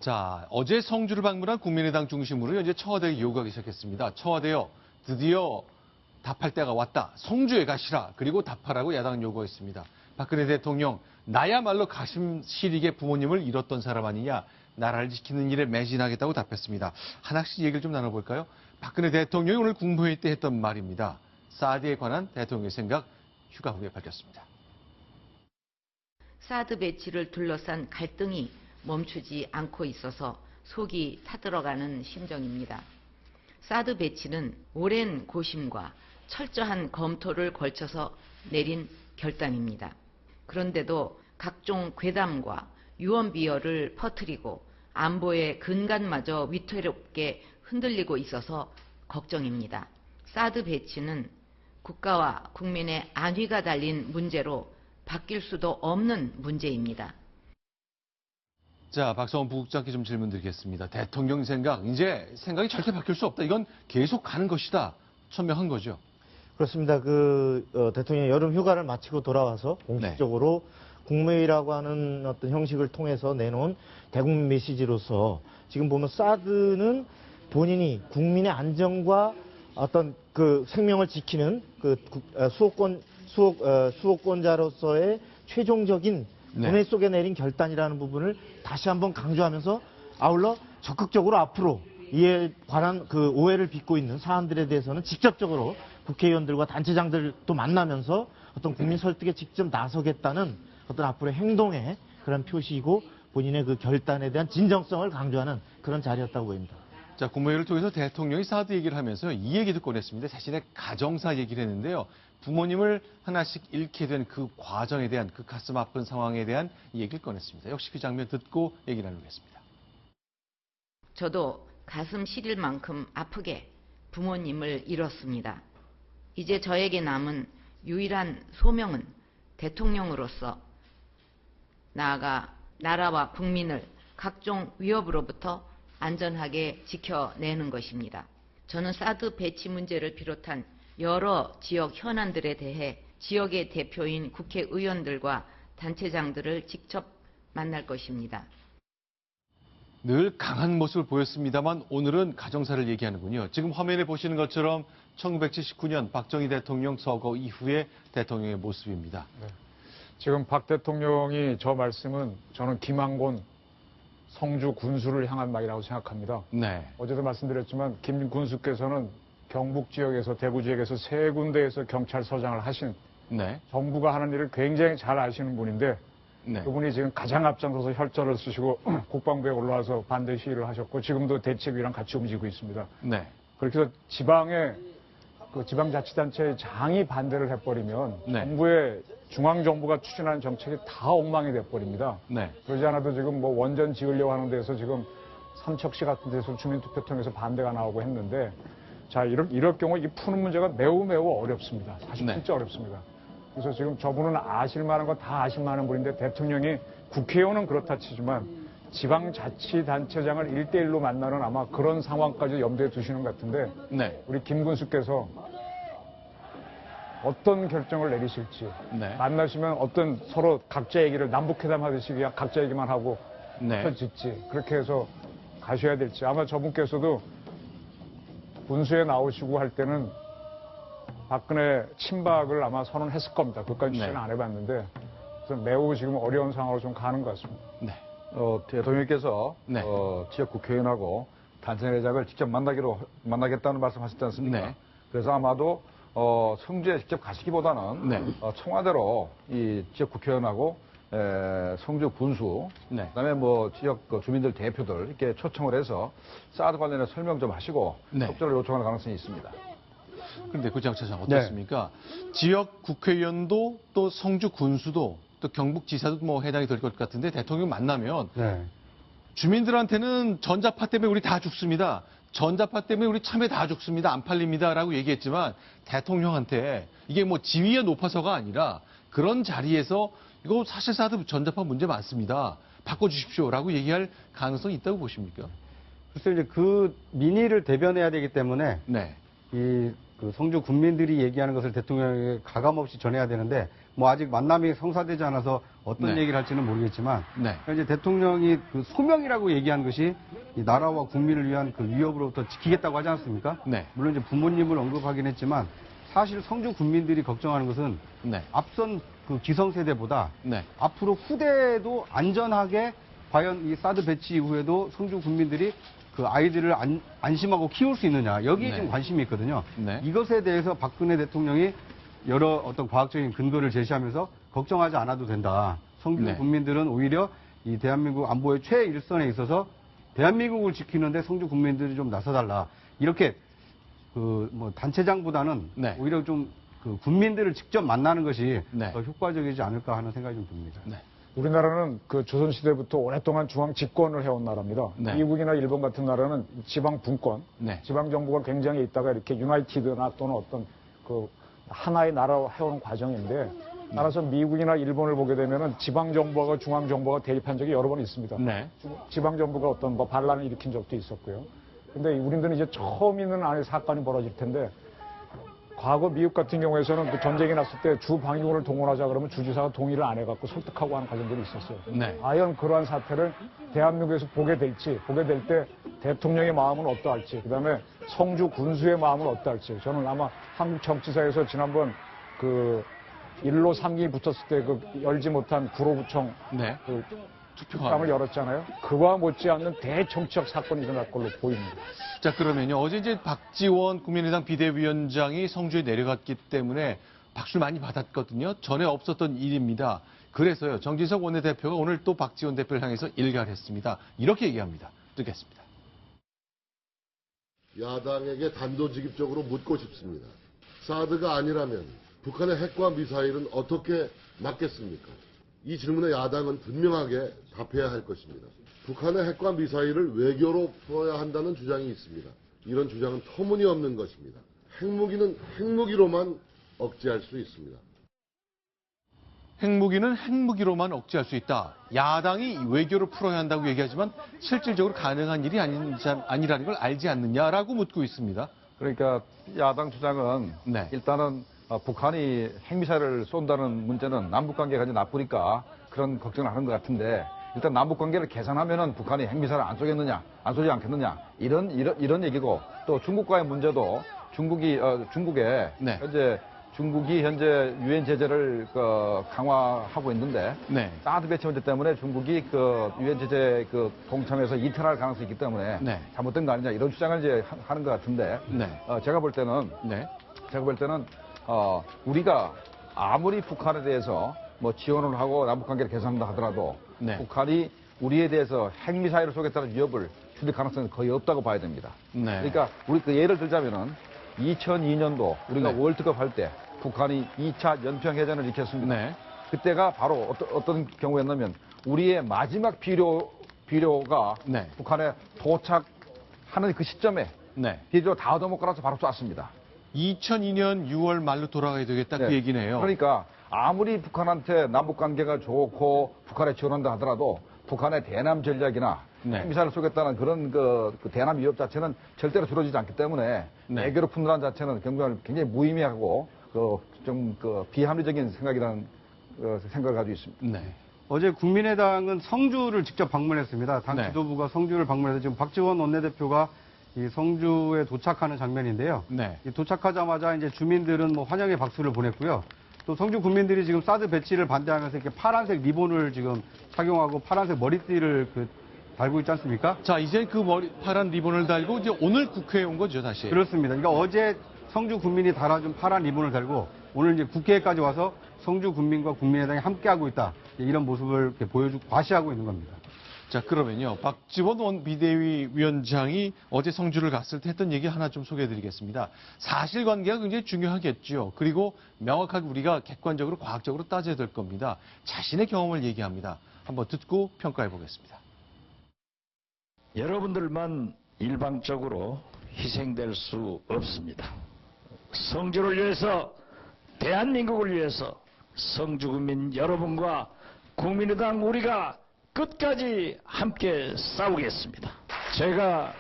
자, 어제 성주를 방문한 국민의당 중심으로 이제 청와대에 요구하기 시작했습니다. 청와대여, 드디어 답할 때가 왔다. 성주에 가시라. 그리고 답하라고 야당은 요구했습니다. 박근혜 대통령, 나야말로 가슴 시리게 부모님을 잃었던 사람 아니냐. 나라를 지키는 일에 매진하겠다고 답했습니다. 하나씩 얘기를 좀 나눠볼까요? 박근혜 대통령이 오늘 국무회의 때 했던 말입니다. 사드에 관한 대통령의 생각 휴가 후에 밝혔습니다. 사드 배치를 둘러싼 갈등이 멈추지 않고 있어서 속이 타들어가는 심정입니다. 사드 배치는 오랜 고심과 철저한 검토를 걸쳐서 내린 결단입니다. 그런데도 각종 괴담과 유언비어를 퍼뜨리고 안보의 근간마저 위태롭게 흔들리고 있어서 걱정입니다. 사드 배치는 국가와 국민의 안위가 달린 문제로 바뀔 수도 없는 문제입니다. 자, 박성원 부국장께 좀 질문 드리겠습니다. 대통령 생각, 이제 생각이 절대 바뀔 수 없다. 이건 계속 가는 것이다. 천명한 거죠. 그렇습니다. 대통령이 여름 휴가를 마치고 돌아와서 공식적으로 국무회의라고 하는 어떤 형식을 통해서 내놓은 대국민 메시지로서 지금 보면 사드는 본인이 국민의 안정과 어떤 그 생명을 지키는 수호권자로서의 최종적인 은혜 속에 내린 결단이라는 부분을 다시 한번 강조하면서 아울러 적극적으로 앞으로 이에 관한 그 오해를 빚고 있는 사안들에 대해서는 직접적으로 국회의원들과 단체장들도 만나면서 어떤 국민 설득에 직접 나서겠다는 어떤 앞으로의 행동의 그런 표시이고 본인의 그 결단에 대한 진정성을 강조하는 그런 자리였다고 보입니다. 자, 국무회의를 통해서 대통령이 사드 얘기를 하면서 이 얘기도 꺼냈습니다. 자신의 가정사 얘기를 했는데요. 부모님을 하나씩 잃게 된 그 과정에 대한 그 가슴 아픈 상황에 대한 얘기를 꺼냈습니다. 역시 그 장면 듣고 얘기 나누겠습니다. 저도 가슴 시릴 만큼 아프게 부모님을 잃었습니다. 이제 저에게 남은 유일한 소명은 대통령으로서 나아가 나라와 국민을 각종 위협으로부터 안전하게 지켜내는 것입니다. 저는 사드 배치 문제를 비롯한 여러 지역 현안들에 대해 지역의 대표인 국회의원들과 단체장들을 직접 만날 것입니다. 늘 강한 모습을 보였습니다만 오늘은 가정사를 얘기하는군요. 지금 화면에 보시는 것처럼 1979년 박정희 대통령 서거 이후의 대통령의 모습입니다. 네. 지금 박 대통령이 저 말씀은 저는 김한곤 성주 군수를 향한 말이라고 생각합니다. 네. 어제도 말씀드렸지만 김 군수께서는 경북 지역에서 대구 지역에서 세 군데에서 경찰서장을 하신 정부가 하는 일을 굉장히 잘 아시는 분인데 그분이 지금 가장 앞장서서 혈전을 쓰시고 국방부에 올라와서 반대 시위를 하셨고 지금도 대책위랑 같이 움직이고 있습니다. 그렇게 해서 지방자치단체의 장이 반대를 해버리면 정부의 중앙정부가 추진하는 정책이 다 엉망이 돼버립니다. 그러지 않아도 지금 뭐 원전 지으려고 하는 데서 지금 삼척시 같은 데서 주민투표 통해서 반대가 나오고 했는데 자 이럴 경우 이 푸는 문제가 매우 어렵습니다. 사실 진짜 어렵습니다. 그래서 지금 저분은 아실 만한 건 다 아실 만한 분인데 대통령이 국회의원은 그렇다 치지만 지방자치단체장을 1대1로 만나는 아마 그런 상황까지 염두에 두시는 것 같은데 우리 김 군수께서 어떤 결정을 내리실지 만나시면 어떤 서로 각자 얘기를 남북회담 하듯이 그냥 각자 얘기만 하고 펼칠지 그렇게 해서 가셔야 될지 아마 저분께서도 군수에 나오시고 할 때는 박근혜 친박을 아마 선언했을 겁니다. 그것까지 취재는 안 해봤는데 그래서 매우 지금 어려운 상황으로 좀 가는 것 같습니다. 대통령께서 지역 국회의원하고 단체장을 직접 만나겠다는 말씀하셨지 않습니까? 그래서 아마도 성주에 직접 가시기보다는 청와대로 이 지역 국회의원하고 성주 군수, 그다음에 뭐 지역 주민들 대표들 이렇게 초청을 해서 사드 관련해 설명 좀 하시고 협조를 요청할 가능성이 있습니다. 그런데 구장차장 어떻습니까? 지역 국회의원도 또 성주 군수도 또 경북지사도 뭐 해당이 될 것 같은데 대통령 만나면 주민들한테는 전자파 때문에 우리 다 죽습니다. 전자파 때문에 우리 참외 다 죽습니다. 안 팔립니다라고 얘기했지만 대통령한테 이게 뭐 지위가 높아서가 아니라 그런 자리에서 이거 사실 사드 전자파 문제 많습니다. 바꿔주십시오라고 얘기할 가능성이 있다고 보십니까? 글쎄 이제 그 민의를 대변해야 되기 때문에 이 그 성주 군민들이 얘기하는 것을 대통령에게 가감없이 전해야 되는데 뭐 아직 만남이 성사되지 않아서 어떤 네. 얘기를 할지는 모르겠지만 네. 현재 대통령이 그 소명이라고 얘기한 것이 이 나라와 국민을 위한 그 위협으로부터 지키겠다고 하지 않습니까? 네. 물론 이제 부모님을 언급하긴 했지만 사실 성주 군민들이 걱정하는 것은 네. 앞선 그 기성세대보다 네. 앞으로 후대에도 안전하게 과연 이 사드 배치 이후에도 성주 군민들이 그 아이들을 안심하고 키울 수 있느냐 여기에 네. 좀 관심이 있거든요. 네. 이것에 대해서 박근혜 대통령이 여러 어떤 과학적인 근거를 제시하면서 걱정하지 않아도 된다. 성주 네. 국민들은 오히려 이 대한민국 안보의 최일선에 있어서 대한민국을 지키는데 성주 국민들이 좀 나서달라. 이렇게 그 뭐 단체장보다는 네. 오히려 좀 그 국민들을 직접 만나는 것이 네. 더 효과적이지 않을까 하는 생각이 좀 듭니다. 네. 우리나라는 그 조선시대부터 오랫동안 중앙 집권을 해온 나라입니다. 네. 미국이나 일본 같은 나라는 지방 분권, 네. 지방 정부가 굉장히 있다가 이렇게 유나이티드나 또는 어떤 그 하나의 나라로 해오는 과정인데, 따라서 미국이나 일본을 보게 되면은 지방 정부와 중앙 정부가 대립한 적이 여러 번 있습니다. 네. 지방 정부가 어떤 뭐 반란을 일으킨 적도 있었고요. 근데 우리들은 이제 처음 있는 안에 사건이 벌어질 텐데, 과거 미국 같은 경우에서는 그 전쟁이 났을 때 주 방위군을 동원하자 그러면 주지사가 동의를 안 해갖고 설득하고 하는 과정들이 있었어요. 네. 과연 그러한 사태를 대한민국에서 보게 될 때 대통령의 마음은 어떠할지, 그다음에 성주 군수의 마음은 어떠할지, 저는 아마 한국 정치사에서 지난번 그 1로 3기 붙었을 때 그 열지 못한 구로구청 네. 그 투표함. 투표함을 열었잖아요. 그와 못지않는 대정치적 사건이 일어날 걸로 보입니다. 자, 그러면요. 어제 이제 박지원 국민의당 비대위원장이 성주에 내려갔기 때문에 박수를 많이 받았거든요. 전에 없었던 일입니다. 그래서요. 정진석 원내대표가 오늘 또 박지원 대표를 향해서 일가를 했습니다. 이렇게 얘기합니다. 듣겠습니다. 야당에게 단도직입적으로 묻고 싶습니다. 사드가 아니라면 북한의 핵과 미사일은 어떻게 막겠습니까? 이 질문에 야당은 분명하게 답해야 할 것입니다. 북한의 핵과 미사일을 외교로 풀어야 한다는 주장이 있습니다. 이런 주장은 터무니없는 것입니다. 핵무기는 핵무기로만 억제할 수 있습니다. 핵무기는 핵무기로만 억제할 수 있다. 야당이 외교로 풀어야 한다고 얘기하지만 실질적으로 가능한 일이 아니라는 걸 알지 않느냐라고 묻고 있습니다. 그러니까 야당 주장은 네. 일단은 북한이 핵미사일을 쏜다는 문제는 남북관계가 이제 나쁘니까 그런 걱정을 하는 것 같은데, 일단 남북관계를 개선하면은 북한이 핵미사일을 안 쏘겠느냐, 안 쏘지 않겠느냐, 이런 얘기고, 또 중국과의 문제도 중국에 네. 중국이 현재 유엔 제재를 강화하고 있는데, 네. 사드 배치 문제 때문에 중국이 그 유엔 제재 동참에서 이탈할 가능성이 있기 때문에 네. 잘못된 거 아니냐, 이런 주장을 이제 하는 것 같은데, 네. 제가 볼 때는 우리가 아무리 북한에 대해서 뭐 지원을 하고 남북관계를 개선한다 하더라도 네. 북한이 우리에 대해서 핵미사일을 쏘겠다는 위협을 줄일 가능성은 거의 없다고 봐야 됩니다. 네. 그러니까 우리 그 예를 들자면은 2002년도 우리가 네. 월드컵 할 때 북한이 2차 연평해전을 일으켰습니다. 네. 그때가 바로 어떤 경우였냐면 우리의 마지막 비료가 네. 북한에 도착하는 그 시점에 네. 비료 다 얻어먹고 나서 바로 쐈습니다. 2002년 6월 말로 돌아가야 되겠다 그 네. 얘기네요. 그러니까 아무리 북한한테 남북관계가 좋고 북한에 지원한다 하더라도 북한의 대남 전략이나 네. 미사일을 쏘겠다는 그런 그 대남 위협 자체는 절대로 줄어들지 않기 때문에 네. 외교로 푼다는 자체는 굉장히 무의미하고 좀 비합리적인 생각이라는 생각을 가지고 있습니다. 네. 어제 국민의당은 성주를 직접 방문했습니다. 당 네. 지도부가 성주를 방문해서 지금 박지원 원내대표가 이 성주에 도착하는 장면인데요. 네. 이 도착하자마자 이제 주민들은 뭐 환영의 박수를 보냈고요. 또 성주 국민들이 지금 사드 배치를 반대하면서 이렇게 파란색 리본을 지금 착용하고 파란색 머리띠를 달고 있지 않습니까? 자, 이제 그 파란 리본을 달고 이제 오늘 국회에 온 거죠, 다시. 그렇습니다. 그러니까 어제 성주 국민이 달아준 파란 리본을 달고 오늘 이제 국회에까지 와서 성주 국민과 국민의당이 함께하고 있다. 이런 모습을 이렇게 보여주고 과시하고 있는 겁니다. 자, 그러면요. 박지원 비대위 위원장이 어제 성주를 갔을 때 했던 얘기 하나 좀 소개해드리겠습니다. 사실관계가 굉장히 중요하겠죠. 그리고 명확하게 우리가 객관적으로 과학적으로 따져야 될 겁니다. 자신의 경험을 얘기합니다. 한번 듣고 평가해 보겠습니다. 여러분들만 일방적으로 희생될 수 없습니다. 성주를 위해서, 대한민국을 위해서 성주국민 여러분과 국민의당 우리가 끝까지 함께 싸우겠습니다. 제가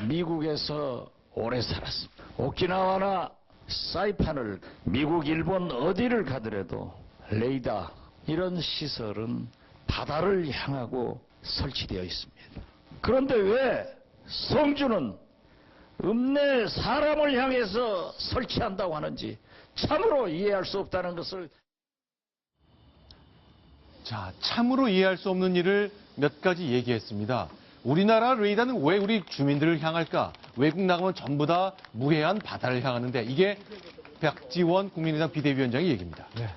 미국에서 오래 살았습니다. 오키나와나 사이판을 미국, 일본 어디를 가더라도 레이더 이런 시설은 바다를 향하고 설치되어 있습니다. 그런데 왜 성주는 읍내 사람을 향해서 설치한다고 하는지 참으로 이해할 수 없다는 것을. 자, 참으로 이해할 수 없는 일을 몇 가지 얘기했습니다. 우리나라 레이더는 왜 우리 주민들을 향할까? 외국 나가면 전부 다 무해한 바다를 향하는데 이게 박지원 국민의당 비대위원장의 얘기입니다. 네.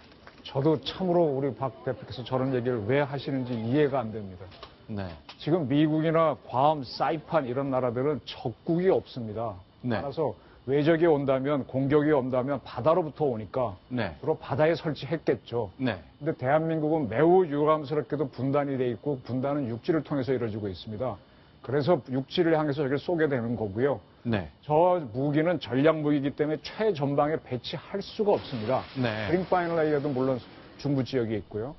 저도 참으로 우리 박 대표께서 저런 얘기를 왜 하시는지 이해가 안 됩니다. 네. 지금 미국이나 괌, 사이판 이런 나라들은 적국이 없습니다. 네. 따라서 외적이 온다면, 공격이 온다면 바다로부터 오니까 네. 주로 바다에 설치했겠죠. 네. 근데 대한민국은 매우 유감스럽게도 분단이 돼 있고 분단은 육지를 통해서 이루어지고 있습니다. 그래서 육지를 향해서 저기를 쏘게 되는 거고요. 네. 저 무기는 전략 무기이기 때문에 최전방에 배치할 수가 없습니다. 네. 그린파이널라이어도 물론 중부 지역에 있고요.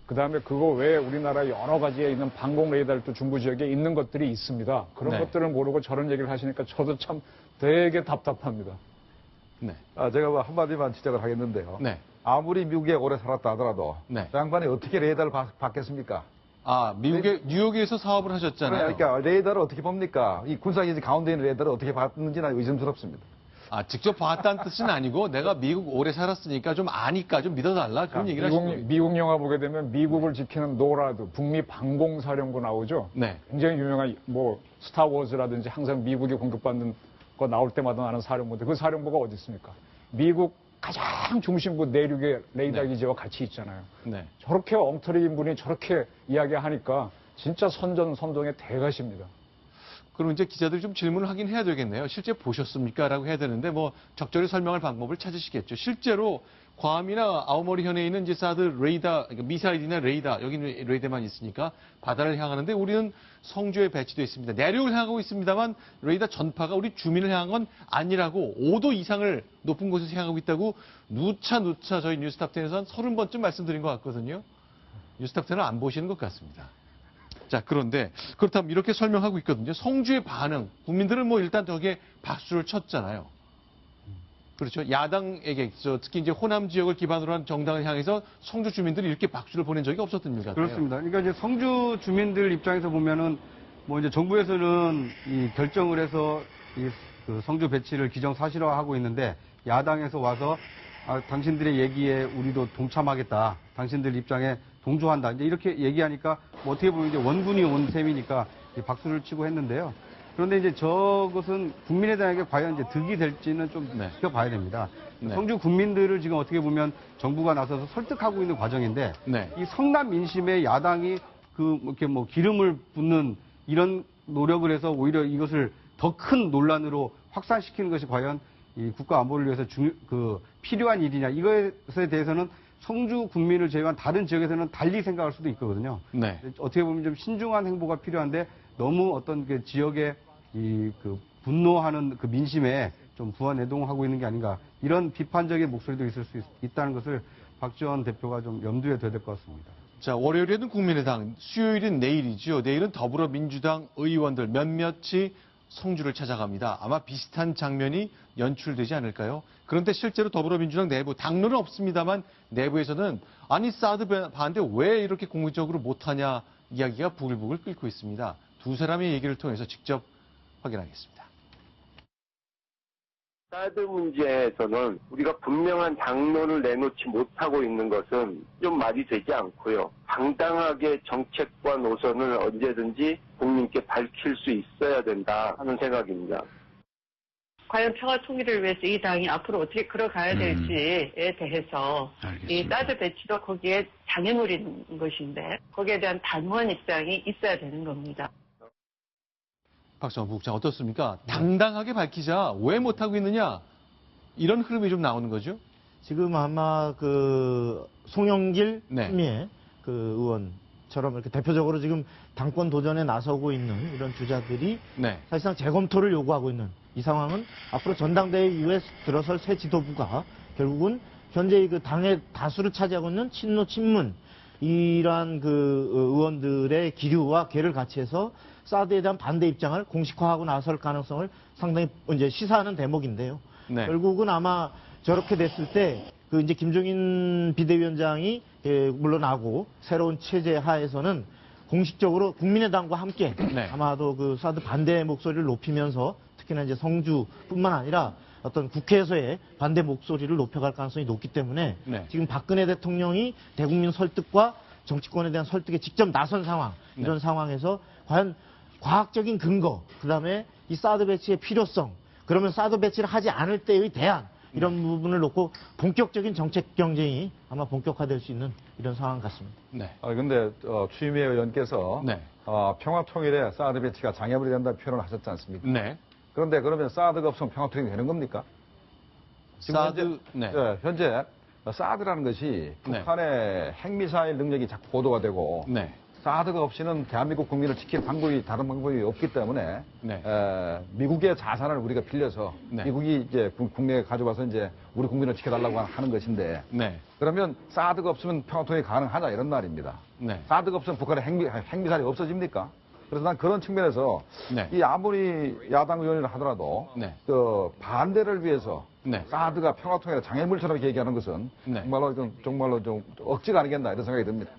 그 다음에 그거 외에 우리나라 여러 가지에 있는 방공 레이더도 중부 지역에 있는 것들이 있습니다. 그런 네. 것들을 모르고 저런 얘기를 하시니까 저도 참 되게 답답합니다. 네. 제가 뭐 한마디만 지적을 하겠는데요. 네. 아무리 미국에 오래 살았다 하더라도 네. 그 양반이 어떻게 레이더를 받겠습니까? 아, 뉴욕에서 사업을 하셨잖아요. 그러니까 레이더를 어떻게 봅니까? 이 군사기지 가운데 있는 레이더를 어떻게 봤는지나 의심스럽습니다. 아, 직접 봤다는 뜻은 아니고 내가 미국 오래 살았으니까 좀 아니까 좀 믿어달라 그런 얘기를 하신 거예요. 미국 영화 보게 되면 미국을 지키는 노라드, 북미 방공사령부 나오죠. 네. 굉장히 유명한 뭐 스타워즈라든지 항상 미국이 공격받는 거 나올 때마다 나는 사령부인데 그 사령부가 어디 있습니까? 미국 가장 중심부 내륙의 레이더 기지와 같이 있잖아요. 네. 저렇게 엉터리인 분이 저렇게 이야기하니까 진짜 선전선동의 대가십니다. 그럼 이제 기자들이 좀 질문을 하긴 해야 되겠네요. 실제 보셨습니까? 라고 해야 되는데 뭐 적절히 설명할 방법을 찾으시겠죠. 실제로 괌이나 아오모리 현에 있는 이제 사드 레이더, 그러니까 미사일이나 레이더, 여기는 레이더만 있으니까 바다를 향하는데 우리는 성주에 배치되어 있습니다. 내륙을 향하고 있습니다만 레이더 전파가 우리 주민을 향한 건 아니라고 5도 이상을 높은 곳에서 향하고 있다고 누차 저희 뉴스탑10에서 한 30번쯤 말씀드린 것 같거든요. 뉴스탑10을 안 보시는 것 같습니다. 자, 그런데 그렇다면 이렇게 설명하고 있거든요. 성주의 반응, 국민들은 뭐 일단 저게 박수를 쳤잖아요. 그렇죠. 야당에게 특히 이제 호남 지역을 기반으로 한 정당을 향해서 성주 주민들이 이렇게 박수를 보낸 적이 없었던 일 같아요. 그렇습니다. 그러니까 이제 성주 주민들 입장에서 보면은 뭐 이제 정부에서는 이 결정을 해서 그 성주 배치를 기정사실화하고 있는데 야당에서 와서 당신들의 얘기에 우리도 동참하겠다. 당신들 입장에 동조한다. 이제 이렇게 얘기하니까 뭐 어떻게 보면 이제 원군이 온 셈이니까 박수를 치고 했는데요. 그런데 이제 저것은 국민의당에게 과연 이제 득이 될지는 좀 지켜봐야 됩니다. 네. 성주 국민들을 지금 어떻게 보면 정부가 나서서 설득하고 있는 과정인데 네. 이 성남 민심에 야당이 이렇게 뭐 기름을 붓는 이런 노력을 해서 오히려 이것을 더 큰 논란으로 확산시키는 것이 과연 이 국가 안보를 위해서 필요한 일이냐 이것에 대해서는 성주 국민을 제외한 다른 지역에서는 달리 생각할 수도 있거든요. 네. 어떻게 보면 좀 신중한 행보가 필요한데 너무 어떤 그 지역의 분노하는 그 민심에 좀 부안해동하고 있는 게 아닌가 이런 비판적인 목소리도 있을 수 있다는 것을 박지원 대표가 좀 염두에 둬야 될 것 같습니다. 자, 월요일에는 국민의당, 수요일은 내일이죠. 내일은 더불어민주당 의원들 몇몇이 성주를 찾아갑니다. 아마 비슷한 장면이 연출되지 않을까요? 그런데 실제로 더불어민주당 내부, 당론은 없습니다만 내부에서는 아니 사드 반대 왜 이렇게 공식적으로 못하냐 이야기가 부글부글 끓고 있습니다. 두 사람의 얘기를 통해서 직접 확인하겠습니다. 사드 문제에서는 우리가 분명한 당론을 내놓지 못하고 있는 것은 좀 말이 되지 않고요. 당당하게 정책과 노선을 언제든지 국민께 밝힐 수 있어야 된다 하는 생각입니다. 과연 평화 통일을 위해서 이 당이 앞으로 어떻게 걸어가야 될지에 대해서 알겠습니다. 이 사드 배치도 거기에 장애물인 것인데 거기에 대한 단호한 입장이 있어야 되는 겁니다. 박정원 부국장 어떻습니까? 당당하게 밝히자 왜 못하고 있느냐 이런 흐름이 좀 나오는 거죠? 지금 아마 송영길 네. 추미애 의원처럼 이렇게 대표적으로 지금 당권 도전에 나서고 있는 이런 주자들이 사실상 재검토를 요구하고 있는 이 상황은 앞으로 전당대회 이후에 들어설 새 지도부가 결국은 현재 당의 다수를 차지하고 있는 친노 친문 이러한 의원들의 기류와 궤를 같이 해서 사드에 대한 반대 입장을 공식화하고 나설 가능성을 상당히 이제 시사하는 대목인데요. 네. 결국은 아마 저렇게 됐을 때 그 이제 김종인 비대위원장이 물러나고 새로운 체제 하에서는 공식적으로 국민의당과 함께 네. 아마도 그 사드 반대 목소리를 높이면서 특히나 이제 성주뿐만 아니라 어떤 국회에서의 반대 목소리를 높여갈 가능성이 높기 때문에 네. 지금 박근혜 대통령이 대국민 설득과 정치권에 대한 설득에 직접 나선 상황, 이런 상황에서 과연 과학적인 근거, 그다음에 이 사드 배치의 필요성, 그러면 사드 배치를 하지 않을 때의 대안, 이런 부분을 놓고 본격적인 정책 경쟁이 아마 본격화될 수 있는 이런 상황 같습니다. 네. 근데 추미애 의원께서 네. 평화통일에 사드 배치가 장애물이 된다는 표현을 하셨지 않습니까? 네. 그런데 그러면 사드가 없으면 평화통일이 되는 겁니까? 지금 사드, 네. 현재 사드라는 것이 북한의 핵미사일 능력이 자꾸 보도가 되고 네. 사드가 없이는 대한민국 국민을 지킬 방법이 다른 방법이 없기 때문에 네. 미국의 자산을 우리가 빌려서 네. 미국이 이제 국내에 가져와서 이제 우리 국민을 지켜달라고 하는 것인데 네. 그러면 사드가 없으면 평화통일이 가능하냐 이런 말입니다. 네. 사드가 없으면 북한의 핵미사일이 없어집니까? 그래서 난 그런 측면에서 네. 이 아무리 야당 의원이라 하더라도 네. 그 반대를 위해서 네. 사드가 평화통일의 장애물처럼 이렇게 얘기하는 것은 네. 정말로 좀 억지가 아니겠나 이런 생각이 듭니다.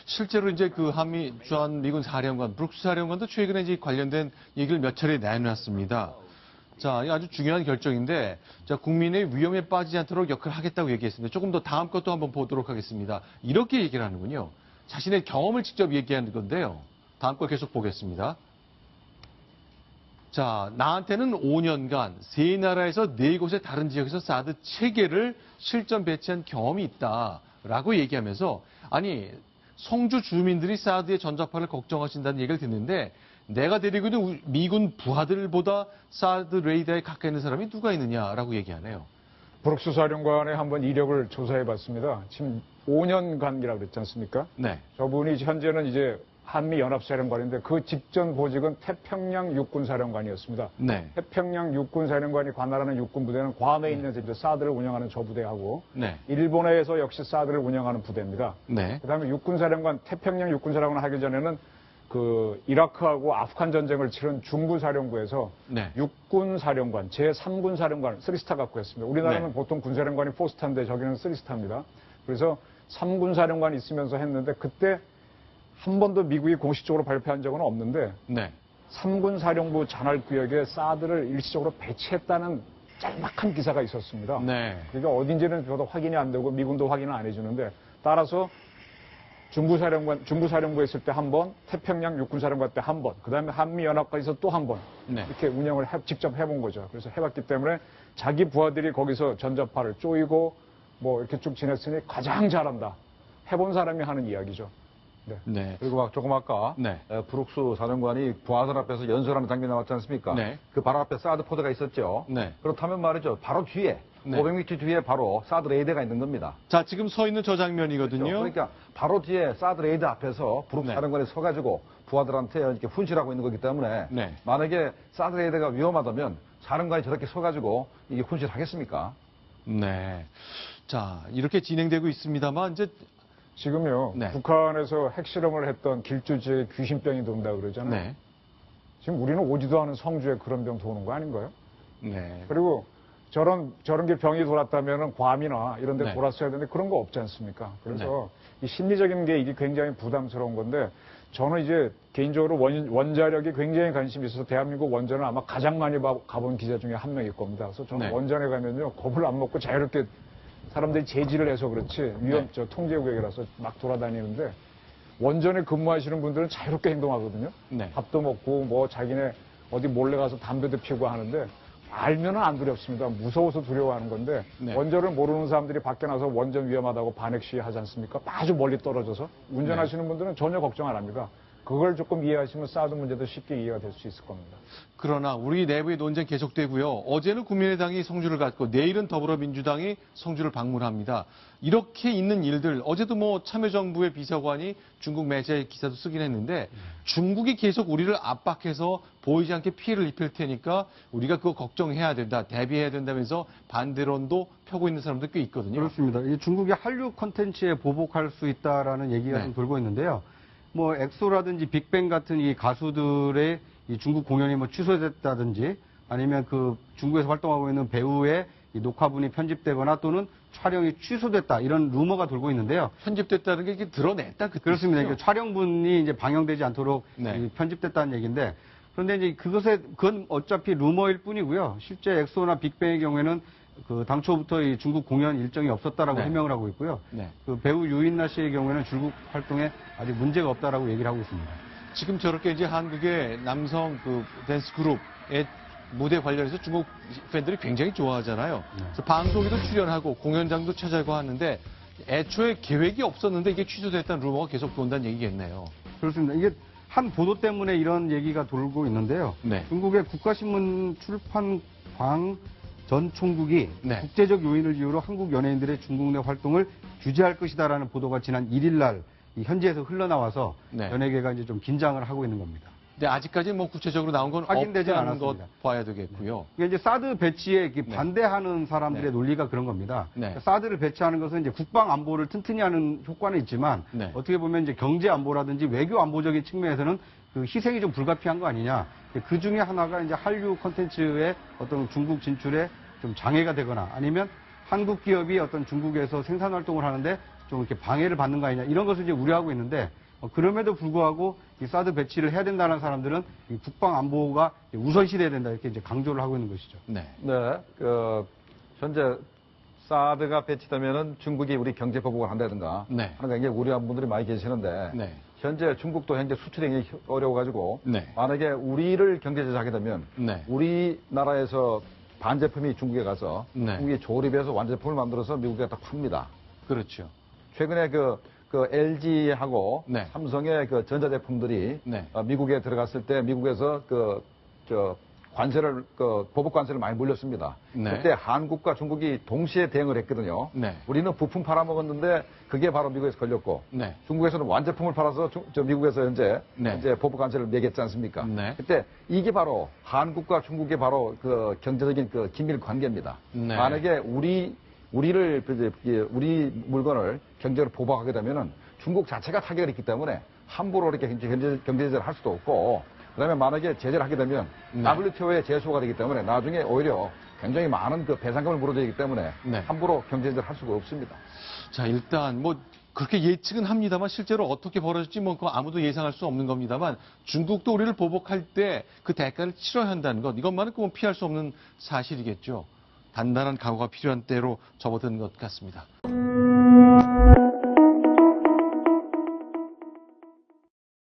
실제로 이제 그 한미 주한 미군 사령관, 브룩스 사령관도 최근에 이제 관련된 얘기를 몇 차례 내놨습니다. 자, 이거 아주 중요한 결정인데, 자, 국민의 위험에 빠지지 않도록 역할을 하겠다고 얘기했습니다. 조금 더 다음 것도 한번 보도록 하겠습니다. 이렇게 얘기를 하는군요. 자신의 경험을 직접 얘기하는 건데요. 다음 거 계속 보겠습니다. 자, 나한테는 5년간 세 나라에서 4곳의 다른 지역에서 사드 체계를 실전 배치한 경험이 있다라고 얘기하면서, 아니, 성주 주민들이 사드의 전자파를 걱정하신다는 얘기를 듣는데, 내가 데리고 있는 미군 부하들보다 사드 레이더에 가까이 있는 사람이 누가 있느냐라고 얘기하네요. 브룩스 사령관의 한번 이력을 조사해봤습니다. 지금 5년간이라고 그랬지 않습니까? 네. 저분이 현재는 이제 한미연합사령관인데 그 직전 보직은 태평양 육군사령관이었습니다. 네. 태평양 육군사령관이 관할하는 육군부대는 괌에 있는 이제 사드를 운영하는 저 부대하고 네. 일본에서 역시 사드를 운영하는 부대입니다. 네. 그다음에 육군사령관, 태평양 육군사령관 하기 전에는 그 이라크하고 아프간 전쟁을 치른 중부사령부에서 네. 육군사령관, 제3군사령관 3스타 갖고 했습니다. 우리나라는 네. 보통 군사령관이 4스타인데 저기는 3스타입니다. 그래서 3군사령관이 있으면서 했는데 그때 한 번도 미국이 공식적으로 발표한 적은 없는데 네. 3군 사령부 잔할구역에 사드를 일시적으로 배치했다는 짤막한 기사가 있었습니다. 네. 그러니까 어딘지는 저도 확인이 안 되고 미군도 확인을 안 해주는데 따라서 중부사령부에 있을 때 한 번, 태평양 육군사령관 때 한 번, 그 다음에 한미연합까지서 또 한 번 네. 이렇게 운영을 직접 해본 거죠. 그래서 해봤기 때문에 자기 부하들이 거기서 전자파를 쪼이고 뭐 이렇게 쭉 지냈으니 가장 잘한다. 해본 사람이 하는 이야기죠. 네. 네. 그리고 조금 아까 네. 브룩스 사령관이 부하들 앞에서 연설하는 장면이 나왔지 않습니까? 네. 그 바로 앞에 사드 포대가 있었죠. 네. 그렇다면 말이죠. 바로 뒤에 네. 500m 뒤에 바로 사드 레이더가 있는 겁니다. 자, 지금 서 있는 저 장면이거든요. 그렇죠? 그러니까 바로 뒤에 사드 레이더 앞에서 브룩스 네. 사령관이 서가지고 부하들한테 이렇게 훈시하고 있는 거기 때문에 네. 만약에 사드 레이더가 위험하다면 사령관이 저렇게 서가지고 이게 훈시를 하겠습니까? 네. 자, 이렇게 진행되고 있습니다만 이제 지금요. 네. 북한에서 핵실험을 했던 길주지에 귀신병이 돈다 그러잖아요. 네. 지금 우리는 오지도 않은 성주에 그런 병 도는 거 아닌가요? 네. 그리고 저런 게 병이 돌았다면은 괌이나 이런 데 네. 돌았어야 되는데 그런 거 없지 않습니까? 그래서 이 심리적인 게 이게 굉장히 부담스러운 건데 저는 이제 개인적으로 원자력이 굉장히 관심이 있어서 대한민국 원전을 아마 가장 많이 가본 기자 중에 한 명일 겁니다. 그래서 저는 네. 원전에 가면요. 겁을 안 먹고 자유롭게 사람들이 제지를 해서 그렇지 저 통제구역이라서 막 돌아다니는데 원전에 근무하시는 분들은 자유롭게 행동하거든요. 네. 밥도 먹고 뭐 자기네 어디 몰래 가서 담배도 피우고 하는데 알면은 안 두렵습니다. 무서워서 두려워하는 건데 네. 원전을 모르는 사람들이 밖에 나서 원전 위험하다고 반핵 시위하지 않습니까? 아주 멀리 떨어져서 운전하시는 분들은 전혀 걱정 안 합니다. 그걸 조금 이해하시면 사드 문제도 쉽게 이해가 될 수 있을 겁니다. 그러나 우리 내부의 논쟁 계속되고요. 어제는 국민의당이 성주를 갔고 내일은 더불어민주당이 성주를 방문합니다. 이렇게 있는 일들 어제도 뭐 참여정부의 비서관이 중국 매체 기사도 쓰긴 했는데 중국이 계속 우리를 압박해서 보이지 않게 피해를 입힐 테니까 우리가 그거 걱정해야 된다, 대비해야 된다면서 반대론도 펴고 있는 사람도 꽤 있거든요. 그렇습니다. 이 중국이 한류 콘텐츠에 보복할 수 있다라는 얘기가 네. 좀 돌고 있는데요. 뭐 엑소라든지 빅뱅 같은 이 가수들의 이 중국 공연이 뭐 취소됐다든지 아니면 그 중국에서 활동하고 있는 배우의 이 녹화분이 편집되거나 또는 촬영이 취소됐다 이런 루머가 돌고 있는데요. 편집됐다는 게 이게 드러냈다 그 그렇습니다. 뜻이죠? 그러니까 촬영분이 이제 방영되지 않도록 네. 이 편집됐다는 얘기인데 그런데 이제 그건 어차피 루머일 뿐이고요. 실제 엑소나 빅뱅의 경우에는 그 당초부터 이 중국 공연 일정이 없었다라고 네. 해명을 하고 있고요. 네. 그 배우 유인나 씨의 경우에는 중국 활동에 아직 문제가 없다라고 얘기를 하고 있습니다. 지금 저렇게 이제 한국의 남성 그 댄스 그룹의 무대 관련해서 중국 팬들이 굉장히 좋아하잖아요. 그래서 방송에도 출연하고 공연장도 찾아가고 하는데 애초에 계획이 없었는데 이게 취소됐다는 루머가 계속 돈다는 얘기겠네요. 그렇습니다. 이게 한 보도 때문에 이런 얘기가 돌고 있는데요. 네. 중국의 국가신문 출판광 전 총국이 네. 국제적 요인을 이유로 한국 연예인들의 중국 내 활동을 규제할 것이다라는 보도가 지난 1일 날 이 현지에서 흘러나와서 네. 연예계가 이제 좀 긴장을 하고 있는 겁니다. 근데 아직까지 뭐 구체적으로 나온 건 확인되진 없다는 것 않았습니다. 봐야 되겠고요. 이게 이제 사드 배치에 이렇게 네. 반대하는 사람들의 네. 논리가 그런 겁니다. 네. 그러니까 사드를 배치하는 것은 이제 국방 안보를 튼튼히 하는 효과는 있지만 네. 어떻게 보면 이제 경제 안보라든지 외교 안보적인 측면에서는 그 희생이 좀 불가피한 거 아니냐. 그 중에 하나가 이제 한류 콘텐츠의 어떤 중국 진출에 좀 장애가 되거나 아니면 한국 기업이 어떤 중국에서 생산 활동을 하는데 좀 이렇게 방해를 받는 거 아니냐 이런 것을 이제 우려하고 있는데 그럼에도 불구하고 이 사드 배치를 해야 된다는 사람들은 이 국방 안보가 우선시돼야 된다 이렇게 이제 강조를 하고 있는 것이죠. 네. 네, 현재 사드가 배치되면은 중국이 우리 경제 보복을 한다든가 네. 하는 굉장히 우려한 분들이 많이 계시는데 네. 현재 중국도 현재 수출이 굉장히 어려워가지고 네. 만약에 우리를 경제 제재하게 되면 네. 우리나라에서 반제품이 중국에 가서 네. 중국이 조립해서 완제품을 만들어서 미국에 다 팝니다. 그렇죠. 최근에 그 LG하고 네. 삼성의 그 전자제품들이 네. 미국에 들어갔을 때 미국에서 관세를 보복 관세를 많이 물렸습니다. 네. 그때 한국과 중국이 동시에 대응을 했거든요. 네. 우리는 부품 팔아먹었는데 그게 바로 미국에서 걸렸고 네. 중국에서는 완제품을 팔아서 미국에서 현재 보복 관세를 매겼지 않습니까? 네. 그때 이게 바로 한국과 중국의 바로 그 경제적인 그 긴밀 관계입니다. 네. 만약에 우리 물건을 경제로 보복하게 되면은 중국 자체가 타격을 있기 때문에 함부로 이렇게 경제 제재를 할 수도 없고, 그다음에 만약에 제재를 하게 되면 WTO에 제소가 되기 때문에 나중에 오히려 굉장히 많은 그 배상금을 물어야 되기 때문에 함부로 경제 제재를 할 수가 없습니다. 자, 일단 뭐 그렇게 예측은 합니다만 실제로 어떻게 벌어질지 뭐 그거 아무도 예상할 수 없는 겁니다만 중국도 우리를 보복할 때 그 대가를 치러야 한다는 것 이것만은 꼭 피할 수 없는 사실이겠죠. 단단한 각오가 필요한 때로 접어든 것 같습니다.